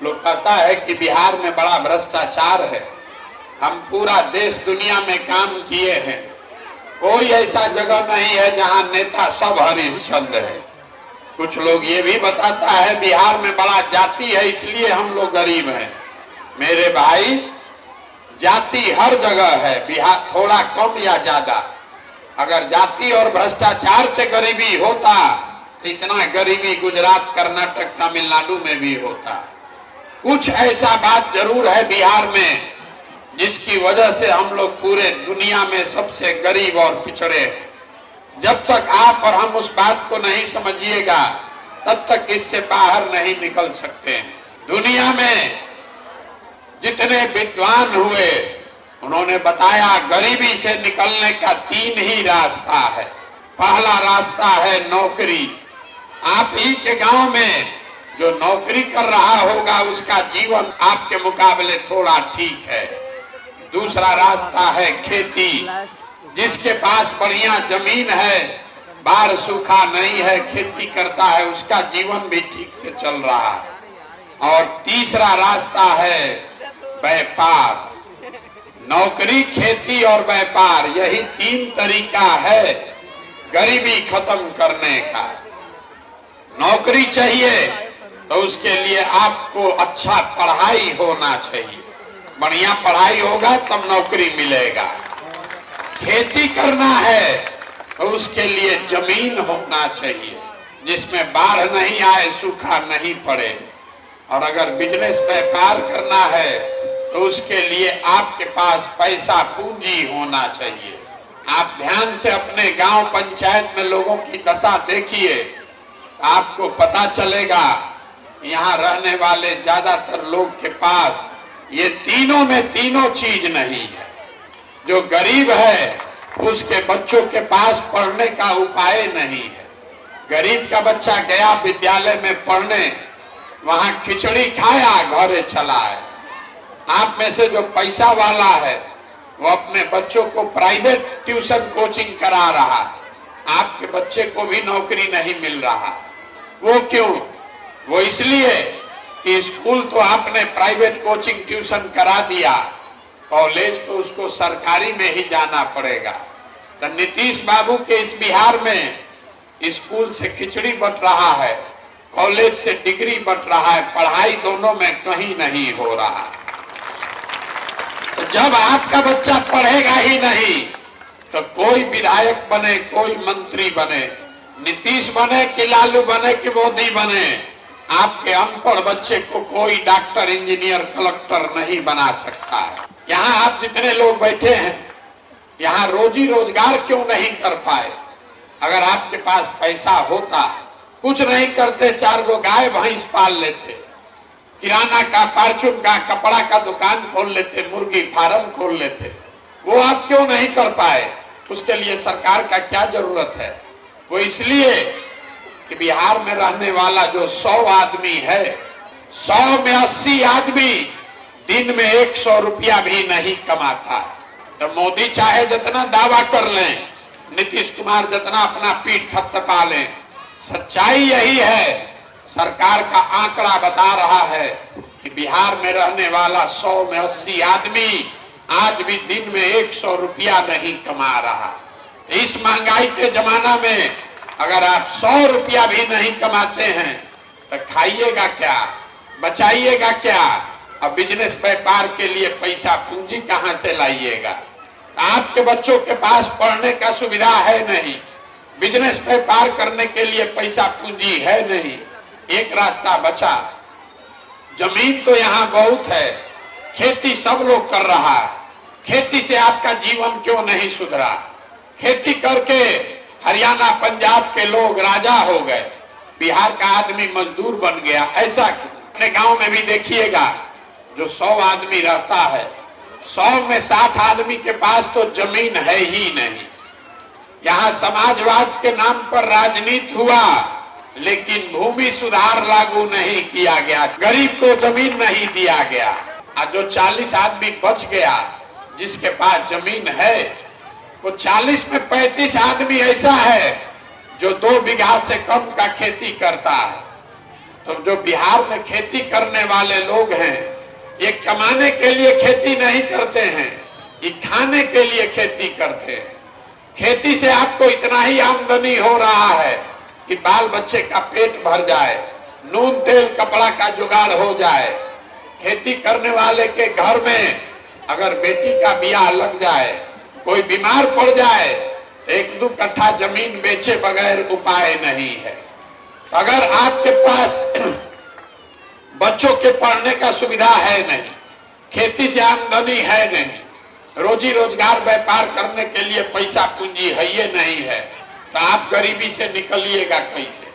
लोग कहता है कि बिहार में बड़ा भ्रष्टाचार है। हम पूरा देश दुनिया में काम किए हैं, कोई ऐसा जगह नहीं है जहां नेता सब हरिश्चंद्र है। कुछ लोग ये भी बताता है बिहार में बड़ा जाति है इसलिए हम लोग गरीब हैं। मेरे भाई, जाति हर जगह है, बिहार थोड़ा कम या ज्यादा। अगर जाति और भ्रष्टाचार से गरीबी होता तो इतना गरीबी गुजरात, कर्नाटक, तमिलनाडु में भी होता। कुछ ऐसा बात जरूर है बिहार में जिसकी वजह से हम लोग पूरे दुनिया में सबसे गरीब और पिछड़े हैं। जब तक आप और हम उस बात को नहीं समझिएगा तब तक इससे बाहर नहीं निकल सकते हैं। दुनिया में जितने विद्वान हुए उन्होंने बताया गरीबी से निकलने का 3 ही रास्ता है। पहला रास्ता है नौकरी। आप ही के गांव में जो नौकरी कर रहा होगा उसका जीवन आपके मुकाबले थोड़ा ठीक है। दूसरा रास्ता है खेती। जिसके पास बढ़िया जमीन है, बाढ़ सूखा नहीं है, खेती करता है, उसका जीवन भी ठीक से चल रहा है। और तीसरा रास्ता है व्यापार। नौकरी, खेती और व्यापार, यही 3 तरीका है गरीबी खत्म करने का। नौकरी चाहिए तो उसके लिए आपको अच्छा पढ़ाई होना चाहिए। बढ़िया पढ़ाई होगा तब नौकरी मिलेगा। खेती करना है तो उसके लिए जमीन होना चाहिए जिसमें बाढ़ नहीं आए, सूखा नहीं पड़े। और अगर बिजनेस व्यापार करना है तो उसके लिए आपके पास पैसा, पूंजी होना चाहिए। आप ध्यान से अपने गांव पंचायत में लोगों की दशा देखिए, आपको पता चलेगा यहाँ रहने वाले ज्यादातर लोग के पास ये तीनों में तीनों चीज नहीं है। जो गरीब है उसके बच्चों के पास पढ़ने का उपाय नहीं है। गरीब का बच्चा गया विद्यालय में पढ़ने, वहां खिचड़ी खाया, घरे चला है। आप में से जो पैसा वाला है वो अपने बच्चों को प्राइवेट ट्यूशन कोचिंग करा रहा है। आपके बच्चे को भी नौकरी नहीं मिल रहा। वो क्यों? वो इसलिए कि स्कूल तो आपने प्राइवेट कोचिंग ट्यूशन करा दिया, कॉलेज तो उसको सरकारी में ही जाना पड़ेगा। तो नीतीश बाबू के इस बिहार में स्कूल से खिचड़ी बंट रहा है, कॉलेज से डिग्री बंट रहा है, पढ़ाई दोनों में कहीं नहीं हो रहा। तो जब आपका बच्चा पढ़ेगा ही नहीं तो कोई विधायक बने, कोई मंत्री बने, नीतीश बने कि लालू बने कि मोदी बने, आपके अनपढ़ बच्चे को कोई डॉक्टर, इंजीनियर, कलेक्टर नहीं बना सकता है। यहाँ आप जितने लोग बैठे हैं यहाँ रोजी रोजगार क्यों नहीं कर पाए? अगर आपके पास पैसा होता, कुछ नहीं करते, 4 गो गाय भैंस पाल लेते, किराना का, परचून का, कपड़ा का दुकान खोल लेते, मुर्गी फार्म खोल लेते, वो आप क्यों नहीं कर पाए? उसके लिए सरकार का क्या जरूरत है? वो इसलिए कि बिहार में रहने वाला जो 100 आदमी है, 100 में 80 आदमी दिन में 100 रुपया भी नहीं कमाता। तो मोदी चाहे जितना दावा कर लें, नीतीश कुमार जितना अपना पीठ थपथपा लें, सच्चाई यही है। सरकार का आंकड़ा बता रहा है कि बिहार में रहने वाला 100 में 80 आदमी आज भी दिन में 100 रुपया नहीं कमा रहा। इस महंगाई के जमाना में अगर आप 100 रुपया भी नहीं कमाते हैं तो खाइएगा क्या, बचाइएगा क्या? अब बिजनेस व्यापार के लिए पैसा, पूंजी कहां से लाइएगा? आपके बच्चों के पास पढ़ने का सुविधा है नहीं, बिजनेस व्यापार करने के लिए पैसा पूंजी है नहीं। एक रास्ता बचा, जमीन तो यहाँ बहुत है, खेती सब लोग कर रहा है। खेती से आपका जीवन क्यों नहीं सुधरा? खेती करके हरियाणा, पंजाब के लोग राजा हो गए, बिहार का आदमी मजदूर बन गया। ऐसा अपने गांव में भी देखिएगा, जो 100 आदमी रहता है, 100 में 60 आदमी के पास तो जमीन है ही नहीं। यहाँ समाजवाद के नाम पर राजनीति हुआ लेकिन भूमि सुधार लागू नहीं किया गया, गरीब को जमीन नहीं दिया गया। और जो 40 आदमी बच गया जिसके पास जमीन है, वो 40 में 35 आदमी ऐसा है जो 2 बीघा से कम का खेती करता है। तो जो बिहार में खेती करने वाले लोग हैं, ये कमाने के लिए खेती नहीं करते हैं, ये खाने के लिए खेती करते हैं। खेती से आपको इतना ही आमदनी हो रहा है कि बाल बच्चे का पेट भर जाए, नून तेल कपड़ा का जुगाड़ हो जाए। खेती करने वाले के घर में अगर बेटी का ब्याह लग जाए, कोई बीमार पड़ जाए, तो 1-2 कट्ठा जमीन बेचे बगैर उपाय नहीं है। अगर आपके पास बच्चों के पढ़ने का सुविधा है नहीं, खेती से आमदनी है नहीं, रोजी रोजगार व्यापार करने के लिए पैसा पूंजी है ये नहीं है, तो आप गरीबी से निकलिएगा कैसे?